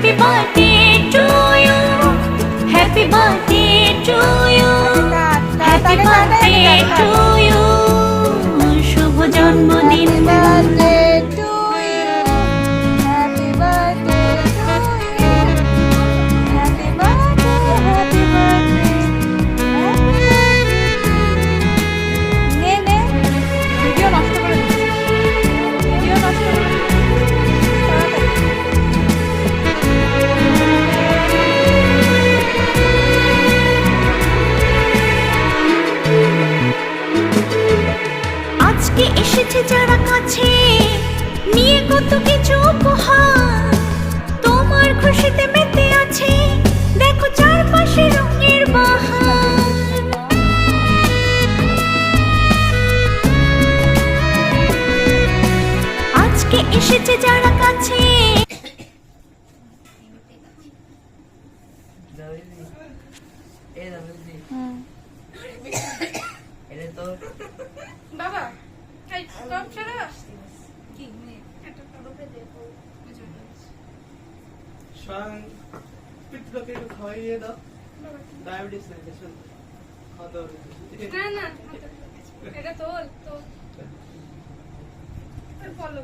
Happy birthday to you. Happy birthday to you. Happy birthday to you. শুভ জন্মদিন। Happy birthday to you. Happy birthday to you. Happy birthday, happy birthday. Happy birthday. নে video নষ্ট করে দিচ্ছি। Video নষ্ট করে আজকে এসেছে যারা কাছে নিয়ে কত কিছু উপহার, তোমার খুশিতে মেতে আছে দেখো চারপাশে রঙের বাহার। আজকে এসেছে যারা কাছে বাবা এই টপ ছাড়া কি একটা টপে দেখো শান পিতলোকে একটু খাওয়াইয়ে দাও, ডায়াবেটিস নাই শুন খাওয়া দাওয়া না না এটা তোল তো বলো